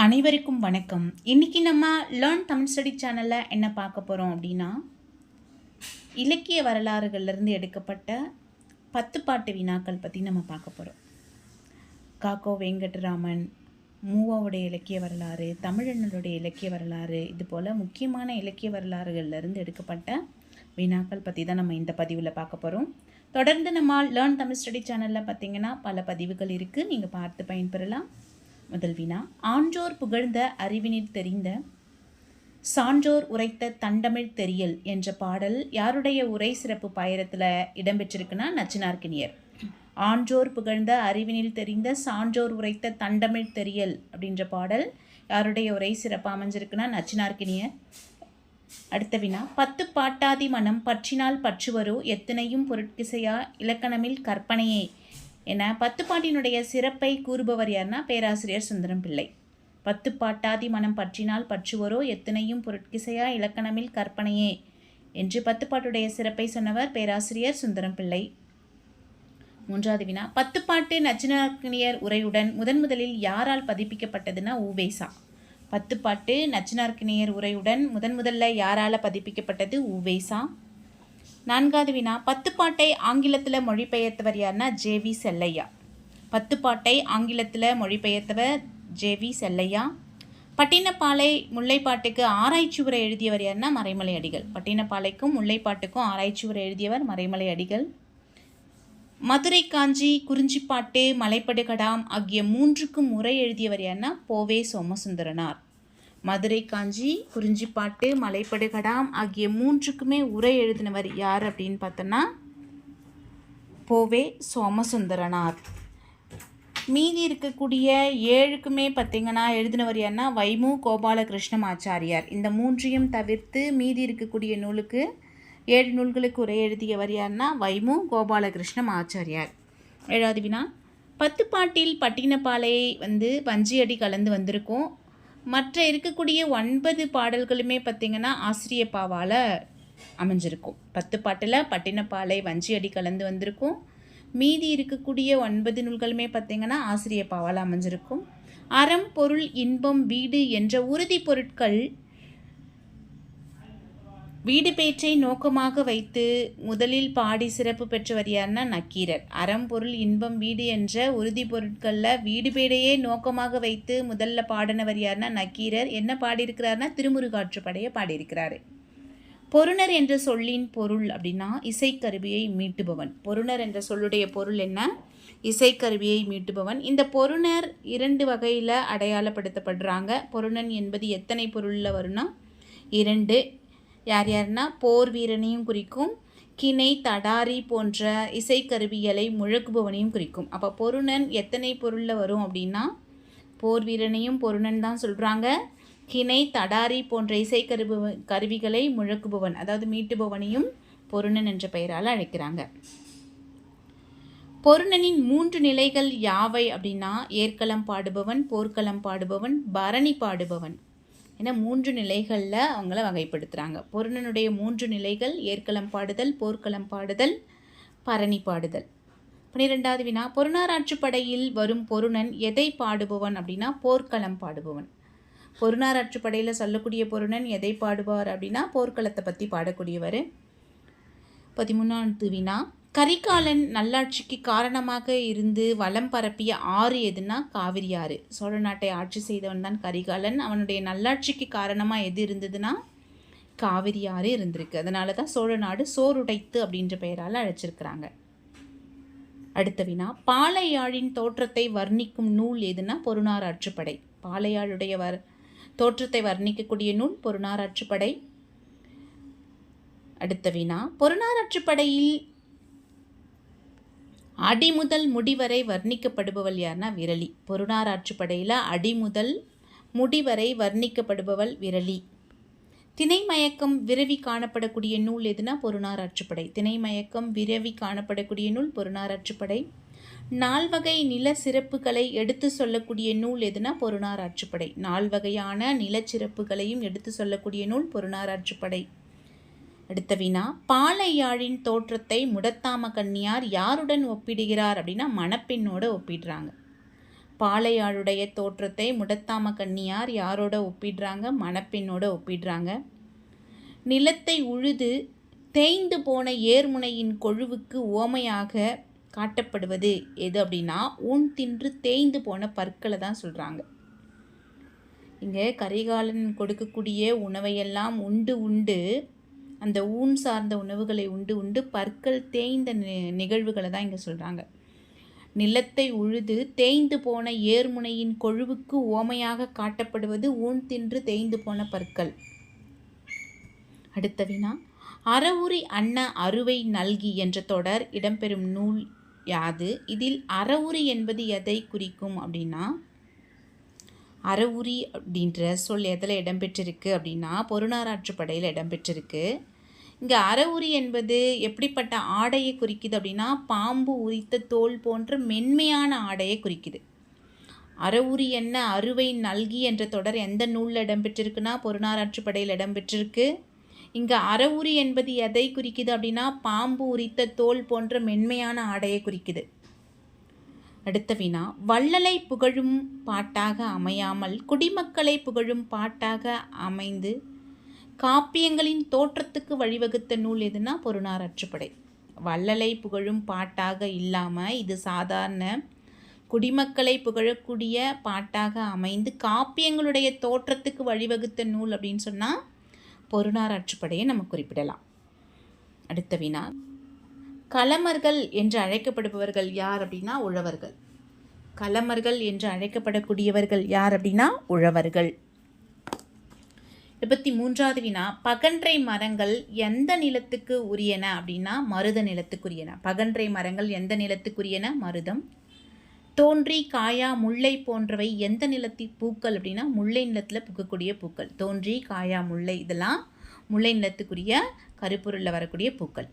அனைவருக்கும் வணக்கம். இன்னைக்கு நம்ம லேர்ன் தமிழ் ஸ்டடி சேனலில் என்ன பார்க்க போகிறோம் அப்படின்னா, இலக்கிய வரலாறுகள்லேருந்து எடுக்கப்பட்ட 10 பாட்டு வினாக்கள் பற்றி நம்ம பார்க்க போகிறோம். காக்கோ வெங்கட்ராமன், மூவாவுடைய இலக்கிய வரலாறு, தமிழனுடைய இலக்கிய வரலாறு, இது போல் முக்கியமான இலக்கிய வரலாறுகள்லேருந்து எடுக்கப்பட்ட வினாக்கள் பற்றி தான் நம்ம இந்த பதிவில் பார்க்க போகிறோம். தொடர்ந்து நம்ம லேர்ன் தமிழ் ஸ்டடி சேனலில் பார்த்திங்கன்னா பல பதிவுகள் இருக்குது, நீங்கள் பார்த்து பயன்பெறலாம். முதல் வினா, ஆன்றோர் புகழ்ந்த அறிவினில் தெரிந்த சான்றோர் உரைத்த தண்டமிழ் தெரியல் என்ற பாடல் யாருடைய உரை சிறப்பு பாயிரத்தில் இடம்பெற்றிருக்குன்னா நச்சினார்க்கினியர். ஆன்றோர் புகழ்ந்த அறிவினில் தெரிந்த சான்றோர் உரைத்த தண்டமிழ் தெரியல் அப்படின்ற பாடல் யாருடைய உரை சிறப்பு அமைஞ்சிருக்குன்னா நச்சினார்க்கினியர். அடுத்த வினா, 10 பாட்டாதி மனம் பற்றினால் பற்றுவரோ எத்தனையும் பொருட்கிசையா இலக்கணமில் கற்பனையே என 10 பாட்டினுடைய சிறப்பை கூறுபவர் யார்னா பேராசிரியர் சுந்தரம் பிள்ளை. 10 பாட்டாதி மனம் பற்றினால் பற்றுவரோ எத்தனையும் பொருட்கிசையா இலக்கணமில் கற்பனையே என்று 10 பாட்டுடைய சிறப்பை சொன்னவர் பேராசிரியர் சுந்தரம் பிள்ளை. மூன்றாவது வினா, 10 பாட்டு நச்சினார்க்கினியர் உரையுடன் முதலில் யாரால் பதிப்பிக்கப்பட்டதுன்னா உவேசா. 10 பாட்டு நச்சினார்க்கினியர் உரையுடன் முதல்ல யாரால் பதிப்பிக்கப்பட்டது? உவேசா. நான்காவது வினா, 10 பாட்டை ஆங்கிலத்தில் மொழிபெயர்த்தவர் யார்னா ஜேவி செல்லையா. 10 பாட்டை ஆங்கிலத்தில் மொழிபெயர்த்தவர் ஜேவி செல்லையா. பட்டினப்பாலை முல்லைப்பாட்டுக்கு ஆராய்ச்சி உரை எழுதியவர் யார்னா மறைமலை அடிகள். பட்டினப்பாலைக்கும் முல்லைப்பாட்டுக்கும் ஆராய்ச்சி உரை எழுதியவர் மறைமலை அடிகள். மதுரை காஞ்சி குறிஞ்சிப்பாட்டு மலைப்படுகடாம் ஆகிய 3க்கும் உரை எழுதியவர் யார்னா போவே சோமசுந்தரனார். மதுரை காஞ்சி குறிஞ்சிப்பாட்டு மலைப்படுகடாம் ஆகிய 3க்குமே உரை எழுதினவர் யார் அப்படின்னு பார்த்தோன்னா போவே சோமசுந்தரனார். மீதி இருக்கக்கூடிய 7க்குமே பார்த்திங்கன்னா எழுதினவர் யார்னா வைமு கோபாலகிருஷ்ணம் ஆச்சாரியார். இந்த 3ஐயும் தவிர்த்து மீதி இருக்கக்கூடிய நூலுக்கு 7 நூல்களுக்கு உரை எழுதியவர் யார்னா வைமு கோபாலகிருஷ்ணம் ஆச்சாரியார். 7வது வினா, 10 பாட்டில் பட்டினப்பாலை வஞ்சியடி கலந்து வந்திருக்கும். மற்ற இருக்கக்கூடிய 9 பாடல்களுமே பார்த்திங்கன்னா ஆசிரியப்பாவால் அமைஞ்சிருக்கும். 10 பாட்டில் பட்டினப்பாலை வஞ்சியடி கலந்து வந்திருக்கும். மீதி இருக்கக்கூடிய 9 நூல்களுமே பார்த்திங்கன்னா ஆசிரியப்பாவால் அமைஞ்சிருக்கும். அறம் பொருள் இன்பம் வீடு என்ற உறுதி பொருட்கள் வீடு பேற்றை நோக்கமாக வைத்து முதலில் பாடி சிறப்பு பெற்றவர் யார்னா நக்கீரர். அறம் பொருள் இன்பம் வீடு என்ற உறுதி பொருட்களில் வீடு பேடையே நோக்கமாக வைத்து முதல்ல பாடினவர் யார்னா நக்கீரர். என்ன பாடியிருக்கிறார்னா திருமுருகாற்றுப்படையை பாடியிருக்கிறாரு. பொருணர் என்ற சொல்லின் பொருள் அப்படின்னா இசைக்கருவியை மீட்டுபவன். பொருணர் என்ற சொல்லுடைய பொருள் என்ன? இசைக்கருவியை மீட்டுபவன். இந்த பொருணர் 2 வகையில் அடையாளப்படுத்தப்படுறாங்க. பொருணன் என்பது எத்தனை பொருளில் வரும்னா 2. யார்னா போர் வீரனையும் குறிக்கும், கிணை தடாரி போன்ற இசைக்கருவிகளை முழக்குபவனையும் குறிக்கும். அப்போ பொருணன் எத்தனை பொருளில் வரும் அப்படின்னா போர் வீரனையும் பொருணன் தான் சொல்கிறாங்க. கிணை தடாரி போன்ற கருவிகளை முழக்குபவன் அதாவது மீட்டுபவனையும் பொருணன் என்ற பெயரால் அழைக்கிறாங்க. பொருணனின் 3 நிலைகள் யாவை அப்படின்னா ஏற்களம் பாடுபவன், போர்க்களம் பாடுபவன், பரணி பாடுபவன் என 3 நிலைகளில் அவங்கள வகைப்படுத்துகிறாங்க. பொருணனுடைய 3 நிலைகள் ஏற்களம் பாடுதல், போர்க்களம் பாடுதல், பரணி பாடுதல். 12வது வினா, பொருணராற்றுப்படையில் வரும் பொருணன் எதை பாடுபவன் அப்படின்னா போர்க்களம் பாடுபவன். பொருணராற்றுப்படையில் சொல்லக்கூடிய பொருணன் எதை பாடுவார் அப்படின்னா போர்க்களத்தை பற்றி பாடக்கூடியவர். 13வது வினா, கரிகாலன் நல்லாட்சிக்கு காரணமாக இருந்து வளம் பரப்பிய ஆறு எதுனா காவிரி ஆறு. சோழ நாட்டை ஆட்சி செய்தவன் தான் கரிகாலன். அவனுடைய நல்லாட்சிக்கு காரணமாக எது இருந்ததுன்னா காவிரி ஆறு இருந்திருக்கு. அதனால தான் சோழ நாடு சோறுடைத்து அப்படின்ற பெயரால் அழைச்சிருக்கிறாங்க. அடுத்த வினா, பாலையாழின் தோற்றத்தை வர்ணிக்கும் நூல் எதுனா பொருணராற்றுப்படை. பாலையாளுடைய தோற்றத்தை வர்ணிக்கக்கூடிய நூல் பொருணராற்றுப்படை. அடுத்த வினா, பொருணராற்றுப்படையில் அடிமுதல் முடிவரை வர்ணிக்கப்படுபவள் யார்னா விரலி. பொருணராற்றுப்படையில் அடிமுதல் முடிவரை வர்ணிக்கப்படுபவள் விரலி. திணைமயக்கம் விரவி காணப்படக்கூடிய நூல் எதுனா பொருணராற்றுப்படை. திணைமயக்கம் விரவி காணப்படக்கூடிய நூல் பொருணராற்றுப்படை. 4 வகை நில சிறப்புகளை எடுத்து சொல்லக்கூடிய நூல் எதுனா பொருணராற்றுப்படை. 4 வகையான நிலச்சிறப்புகளையும் எடுத்து சொல்லக்கூடிய நூல் பொருணராற்றுப்படை. அடுத்த வினா, பாலையாழின் தோற்றத்தை முடத்தாம கண்ணியார் யாருடன் ஒப்பிடுகிறார் அப்படின்னா மணப்பெண்ணோட ஒப்பிடுறாங்க. பாலையாளுடைய தோற்றத்தை முடத்தாம கன்னியார் யாரோட ஒப்பிடுறாங்க? மணப்பெண்ணோட ஒப்பிடுறாங்க. நிலத்தை உழுது தேய்ந்து போன ஏர்முனையின் கொழுவுக்கு உவமையாக காட்டப்படுவது எது அப்படின்னா, ஊன் தின்று தேய்ந்து போன பற்களை தான் சொல்கிறாங்க. இங்கே கரிகாலன் கொடுக்கக்கூடிய உணவையெல்லாம் உண்டு உண்டு அந்த ஊன் சார்ந்த உணவுகளை உண்டு உண்டு பற்கள் தேய்ந்த நிகழ்வுகளை தான் இங்கே சொல்கிறாங்க. நிலத்தை உழுது தேய்ந்து போன ஏர்முனையின் கொழுவுக்கு உவமையாக காட்டப்படுவது ஊன் தின்று தேய்ந்து போன பற்கள். அடுத்த வினா, அறவுரி அன்ன அறுவை நல்கி என்ற தொடர் இடம்பெறும் நூல் யாது? இதில் அறவுரி என்பது எதை குறிக்கும் அப்படின்னா, அறவுரி அப்படின்ற சொல் எதில் இடம்பெற்றிருக்கு அப்படின்னா பொருநாராற்றுப்படையில் இடம்பெற்றிருக்கு. இங்கே அறவுரி என்பது எப்படிப்பட்ட ஆடையை குறிக்குது அப்படின்னா, பாம்பு உரித்த தோல் போன்ற மென்மையான ஆடையை குறிக்குது. அறவுரி என்ன அறுவை நல்கி என்ற தொடர் எந்த நூலில் இடம்பெற்றிருக்குன்னா பொருநாராற்றுப்படையில் இடம்பெற்றிருக்கு. இங்கே அறவுரி என்பது எதை குறிக்குது அப்படின்னா, பாம்பு உரித்த தோல் போன்ற மென்மையான ஆடையை குறிக்குது. அடுத்த வினா, வள்ளலை புகழும் பாட்டாக அமையாமல் குடிமக்களை புகழும் பாட்டாக அமைந்து காப்பியங்களின் தோற்றத்துக்கு வழிவகுத்த நூல் எதுனா பொருநாராற்றுப்படை. வள்ளலை புகழும் பாட்டாக இல்லாமல் இது சாதாரண குடிமக்களை புகழக்கூடிய பாட்டாக அமைந்து காப்பியங்களுடைய தோற்றத்துக்கு வழிவகுத்த நூல் அப்படின்னு சொன்னால் பொருநாராற்றுப்படையை நம்ம குறிப்பிடலாம். அடுத்த வினா, கலமர்கள் என்று அழைக்கப்படுபவர்கள் யார் அப்படின்னா உழவர்கள். கலமர்கள் என்று அழைக்கப்படக்கூடியவர்கள் யார் அப்படின்னா உழவர்கள். 23வது வினா, பகன்றை மரங்கள் எந்த நிலத்துக்கு உரியன அப்படின்னா மருத நிலத்துக்குரியன. பகன்றை மரங்கள் எந்த நிலத்துக்குரியன? மருதம். தோன்றி காயா முல்லை போன்றவை எந்த நிலத்தில் பூக்கள் அப்படின்னா முல்லை நிலத்தில் பூக்கக்கூடிய பூக்கள். தோன்றி காயா முல்லை இதெல்லாம் முல்லை நிலத்துக்குரிய கருப்பொருளில் வரக்கூடிய பூக்கள்.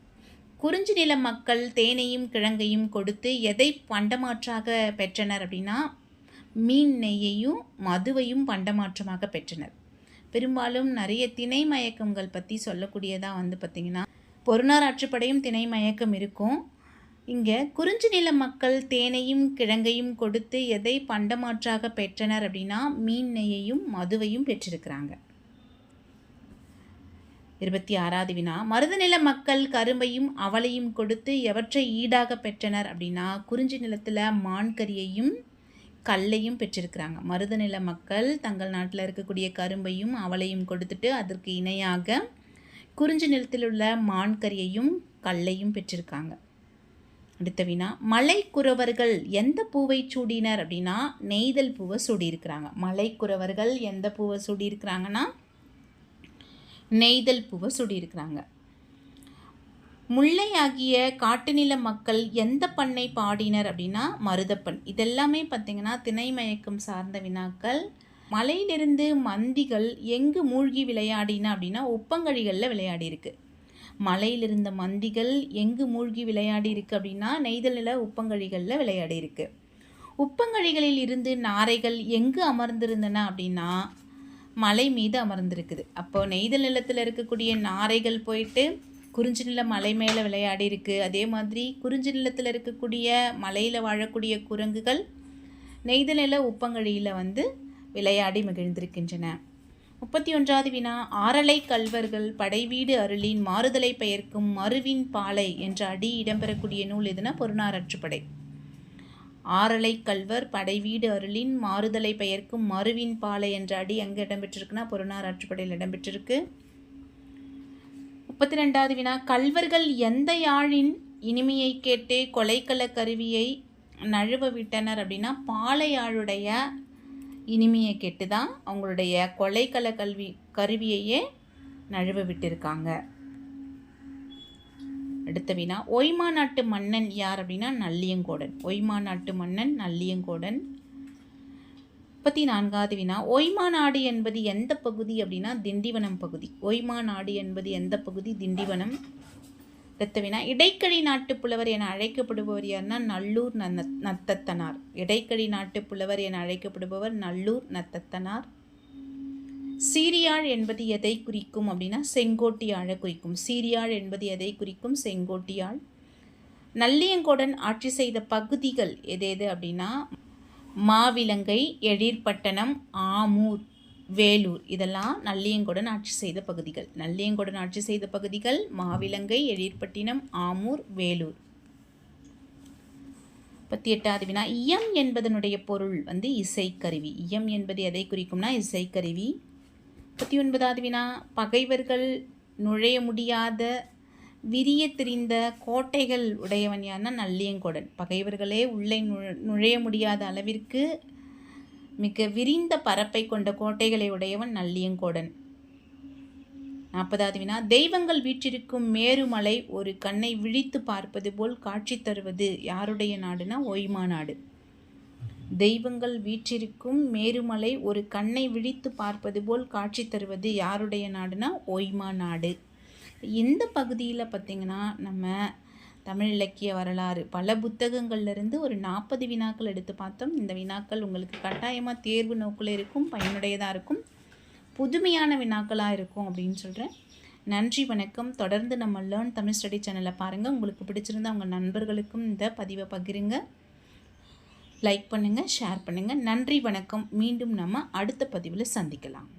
குறிஞ்சி நில மக்கள் தேனையும் கிழங்கையும் கொடுத்து எதை பண்டமாற்றாக பெற்றனர் அப்படின்னா மீன் நெய்யையும் மதுவையும் பண்டமாற்றமாக பெற்றனர். பெரும்பாலும் நிறைய திணை மயக்கங்கள் பற்றி சொல்லக்கூடியதாக பார்த்திங்கன்னா பொருநாராற்றுப்படையும் திணை மயக்கம் இருக்கும். இங்கே குறிஞ்சி நில மக்கள் தேனையும் கிழங்கையும் கொடுத்து எதை பண்டமாற்றாக பெற்றனர் அப்படின்னா மீன் நெய்யையும் மதுவையும் பெற்றிருக்கிறாங்க. 26வது வினா, மருதநில மக்கள் கரும்பையும் அவளையும் கொடுத்து எவற்றை ஈடாக பெற்றனர் அப்படின்னா குறிஞ்சி நிலத்தில் மான்கறியையும் கல்லையும் பெற்றிருக்கிறாங்க. மருதநில மக்கள் தங்கள் நாட்டில் இருக்கக்கூடிய கரும்பையும் அவளையும் கொடுத்துட்டு அதற்கு இணையாக குறிஞ்சி நிலத்தில் உள்ள மான்கறியையும் கல்லையும் பெற்றிருக்காங்க. அடுத்த வினா, மலைக்குறவர்கள் எந்த பூவை சூடினர் அப்படின்னா நெய்தல் பூவை சூடியிருக்கிறாங்க. மலைக்குறவர்கள் எந்த பூவை சூடியிருக்கிறாங்கன்னா நெய்தல் பூவை சூடியிருக்கிறாங்க. முல்லை ஆகிய காட்டுநில மக்கள் எந்த பண்ணை பாடினர் அப்படின்னா மருதப்பண். இதெல்லாமே பார்த்திங்கன்னா திணை மயக்கம் சார்ந்த வினாக்கள். மலையிலிருந்து மந்திகள் எங்கு மூழ்கி விளையாடின அப்படின்னா உப்பங்கழிகளில் விளையாடி இருக்கு. மலையிலிருந்த மந்திகள் எங்கு மூழ்கி விளையாடி இருக்கு அப்படின்னா நெய்தல் நில உப்பங்கழிகளில் விளையாடி இருக்கு. உப்பங்கழிகளில் இருந்து நாரைகள் எங்கு அமர்ந்திருந்தன அப்படின்னா மலை மீது அமர்ந்திருக்குது. அப்போது நெய்தல் நிலத்தில் இருக்கக்கூடிய நாரைகள் போயிட்டு குறிஞ்சி நில மலை மேலே விளையாடி இருக்குது. அதே மாதிரி குறிஞ்சி நிலத்தில் இருக்கக்கூடிய மலையில் வாழக்கூடிய குரங்குகள் நெய்தல் நில உப்பங்கழியில் விளையாடி மகிழ்ந்திருக்கின்றன. 31வது வினா, ஆரலை கல்வர்கள் படைவீடு அருளின் மாறுதலை பெயர்க்கும் மருவின் பாலை என்ற அடி இடம்பெறக்கூடிய நூல் எதுனா பொருநாராற்றுப்படை. ஆரலை கல்வர் படைவீடு அருளின் மாறுதலை பெயர்க்கும் மருவின் பாலை என்ற அடி எங்கே இடம்பெற்றிருக்குன்னா பொருநாராற்றுப்படையில் இடம்பெற்றிருக்கு. 32வது வினா, கல்வர்கள் எந்த யாழின் இனிமையை கேட்டு கொலைக்கள கருவியை நழுவ விட்டனர் அப்படின்னா பாலையாளுடைய இனிமையை கேட்டு தான் அவங்களுடைய கொலைக்கள கருவியையே நழுவ விட்டிருக்காங்க. அடுத்த வினா, ஒய்மா நாட்டு மன்னன் யார் அப்படின்னா நல்லியங்கோடன். ஒய்மா நாட்டு மன்னன் நல்லியங்கோடன். 34வது வினா, ஒய்மா நாடு என்பது எந்த பகுதி அப்படின்னா திண்டிவனம் பகுதி. ஒய்மா நாடு என்பது எந்த பகுதி? திண்டிவனம். அடுத்த வினா, இடைக்கழி நாட்டு புலவர் என அழைக்கப்படுபவர் யாருன்னா நல்லூர் நத்தத்தனார். இடைக்கழி நாட்டு புலவர் என அழைக்கப்படுபவர் நல்லூர் நத்தத்தனார். சீரியாழ் என்பது எதை குறிக்கும் அப்படின்னா செங்கோட்டியாழை குறிக்கும். சீரியாழ் என்பது எதை குறிக்கும்? செங்கோட்டியாழ். நல்லியங்கோடன் ஆட்சி செய்த பகுதிகள் எது எது அப்படின்னா மாவிலங்கை, எழிற்பட்டணம், ஆமூர், வேலூர் இதெல்லாம் நல்லியங்கொடன் ஆட்சி செய்த பகுதிகள். நல்லியங்கொடன் ஆட்சி செய்த பகுதிகள் மாவிலங்கை, எழிற்பட்டினம், ஆமூர், வேலூர். 38வது வினா, இயம் என்பதனுடைய பொருள் இசைக்கருவி. இயம் என்பது எதை குறிக்கும்னா இசைக்கருவி. 39வது வினா, பகைவர்கள் நுழைய முடியாத விரிய தெரிந்த கோட்டைகள் உடையவன் யாருன்னா நல்லியங்கொடன். பகைவர்களே உள்ளே நுழைய முடியாத அளவிற்கு மிக விரிந்த பரப்பை கொண்ட கோட்டைகளை உடையவன் நல்லியங்கொடன். 40வது வினா, தெய்வங்கள் வீற்றிருக்கும் மேருமலை ஒரு கண்ணை விழித்து பார்ப்பது போல் காட்சி தருவது யாருடைய நாடுனா ஒய்மா நாடு. தெய்வங்கள் வீற்றிருக்கும் மேருமலை ஒரு கண்ணை விழித்து பார்ப்பது போல் காட்சி தருவது யாருடைய நாடுனா ஒய்மா நாடு. இந்த பகுதியில் பார்த்திங்கன்னா நம்ம தமிழ் இலக்கிய வரலாறு பல புத்தகங்கள்லேருந்து ஒரு 40 வினாக்கள் எடுத்து பார்த்தோம். இந்த வினாக்கள் உங்களுக்கு கட்டாயமாக தேர்வு நோக்கில் இருக்கும், பயனுடையதாக இருக்கும், புதுமையான வினாக்களாக இருக்கும் அப்படின்னு சொல்கிறேன். நன்றி, வணக்கம். தொடர்ந்து நம்ம லேர்ன் தமிழ் ஸ்டடி சேனலை பாருங்கள். உங்களுக்கு பிடிச்சிருந்தா உங்கள் நண்பர்களுக்கும் இந்த பதிவை பகிருங்க, லைக் பண்ணுங்கள், ஷேர் பண்ணுங்கள். நன்றி, வணக்கம். மீண்டும் நம்ம அடுத்த பதிவில் சந்திக்கலாம்.